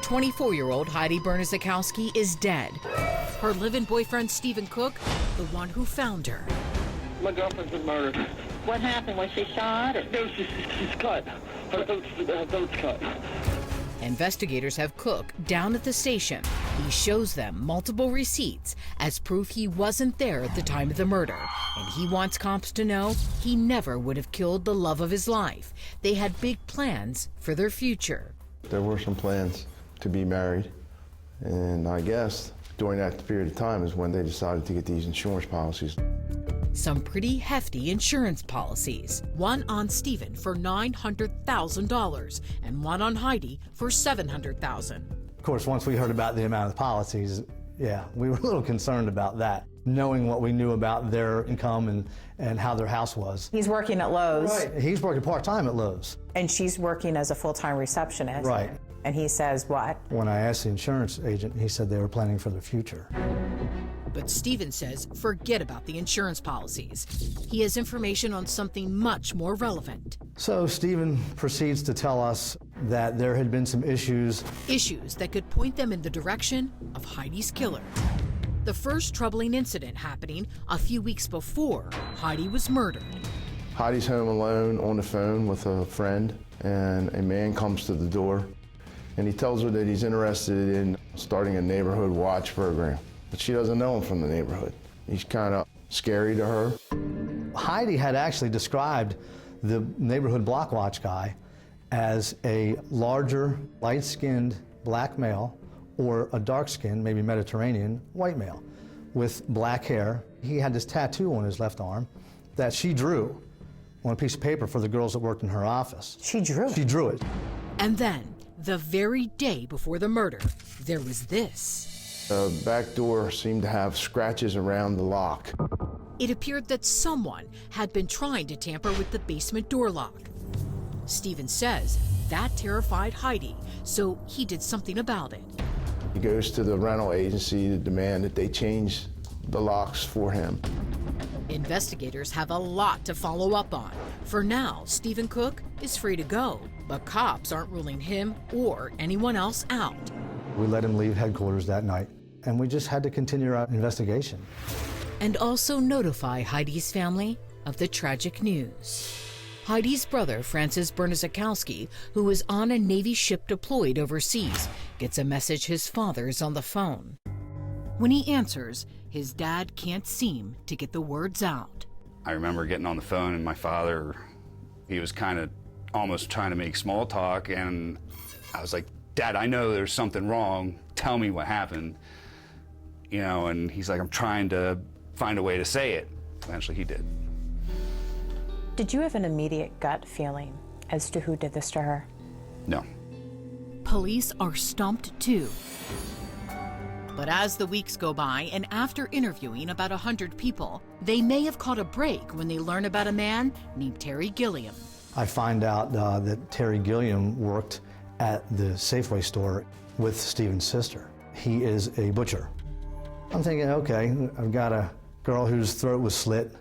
24-year-old Heidi Bernadzikowski is dead. Her live-in boyfriend, Stephen Cook, the one who found her. My girlfriend's been murdered. What happened? Was she shot? Or? No, she's cut. Her throat's cut. Investigators have Cook down at the station. He shows them multiple receipts as proof he wasn't there at the time of the murder. And he wants cops to know he never would have killed the love of his life. They had big plans for their future. There were some plans to be married, and I guess during that period of time is when they decided to get these insurance policies. Some pretty hefty insurance policies. One on Stephen for $900,000 and one on Heidi for $700,000. Of course, once we heard about the amount of the policies, yeah, we were a little concerned about that, knowing what we knew about their income and how their house was. He's working at Lowe's. Right. He's working part-time at Lowe's. And she's working as a full-time receptionist. Right. And he says what? When I asked the insurance agent, he said they were planning for their future. But Stephen says forget about the insurance policies. He has information on something much more relevant. So Stephen proceeds to tell us that there had been some issues. Issues that could point them in the direction of Heidi's killer. The first troubling incident happening a few weeks before Heidi was murdered. Heidi's home alone on the phone with a friend, and a man comes to the door, and he tells her that he's interested in starting a neighborhood watch program. But she doesn't know him from the neighborhood. He's kind of scary to her. Heidi had actually described the neighborhood block watch guy as a larger, light-skinned black male or a dark-skinned, maybe Mediterranean, white male with black hair. He had this tattoo on his left arm that she drew on a piece of paper for the girls that worked in her office. She drew it? She drew it. And then, the very day before the murder, there was this. The back door seemed to have scratches around the lock. It appeared that someone had been trying to tamper with the basement door lock. Stephen says that terrified Heidi, so he did something about it. He goes to the rental agency to demand that they change the locks for him. Investigators have a lot to follow up on. For now, Stephen Cook is free to go, but cops aren't ruling him or anyone else out. We let him leave headquarters that night, and we just had to continue our investigation. And also notify Heidi's family of the tragic news. Heidi's brother, Francis Bernadzikowski, who was on a Navy ship deployed overseas, gets a message his father's on the phone. When he answers, his dad can't seem to get the words out. I remember getting on the phone and my father, he was kind of almost trying to make small talk, and I was like, Dad, I know there's something wrong. Tell me what happened. You know, and he's like, I'm trying to find a way to say it. Eventually he did. Did you have an immediate gut feeling as to who did this to her? No. Police are stumped too. But as the weeks go by, and after interviewing about 100 people, they may have caught a break when they learn about a man named Terry Gilliam. I find out that Terry Gilliam worked at the Safeway store with Stephen's sister. He is a butcher. I'm thinking, okay, I've got a girl whose throat was slit.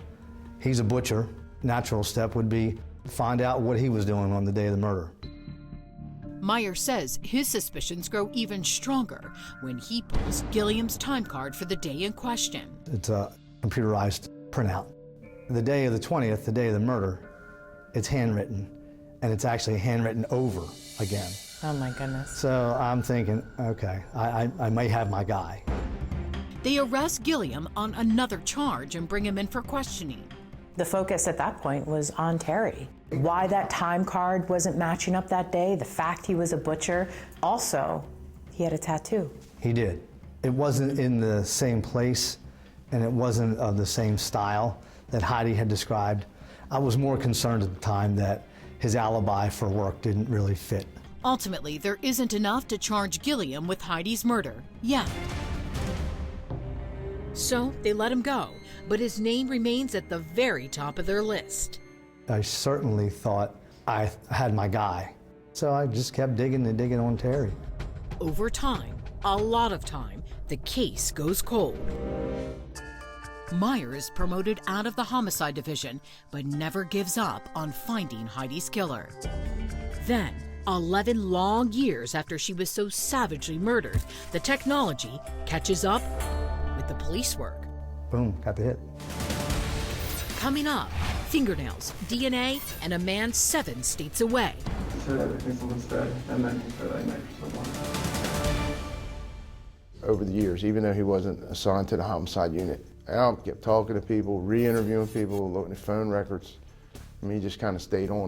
He's a butcher. Natural step would be find out what he was doing on the day of the murder. Meyer says his suspicions grow even stronger when he pulls Gilliam's time card for the day in question. It's a computerized printout. The day of the 20th, the day of the murder, it's handwritten, and it's actually handwritten over again. Oh my goodness. So I'm thinking, okay, I may have my guy. They arrest Gilliam on another charge and bring him in for questioning. The focus at that point was on Terry. Why that time card wasn't matching up that day, the fact he was a butcher. Also, he had a tattoo. He did. It wasn't in the same place, and it wasn't of the same style that Heidi had described. I was more concerned at the time that his alibi for work didn't really fit. Ultimately, there isn't enough to charge Gilliam with Heidi's murder yet. So they let him go, but his name remains at the very top of their list. I certainly thought I had my guy. So I just kept digging and digging on Terry. Over time, a lot of time, the case goes cold. Meyer is promoted out of the homicide division, but never gives up on finding Heidi's killer. Then, 11 long years after she was so savagely murdered, the technology catches up with the police work. Boom, got the hit. Coming up, fingernails, DNA, and a man 7 states away. He said everything someone's dead, and then he said I met someone. Over the years, even though he wasn't assigned to the homicide unit, Al kept talking to people, re-interviewing people, looking at phone records. I mean, he just kind of stayed on.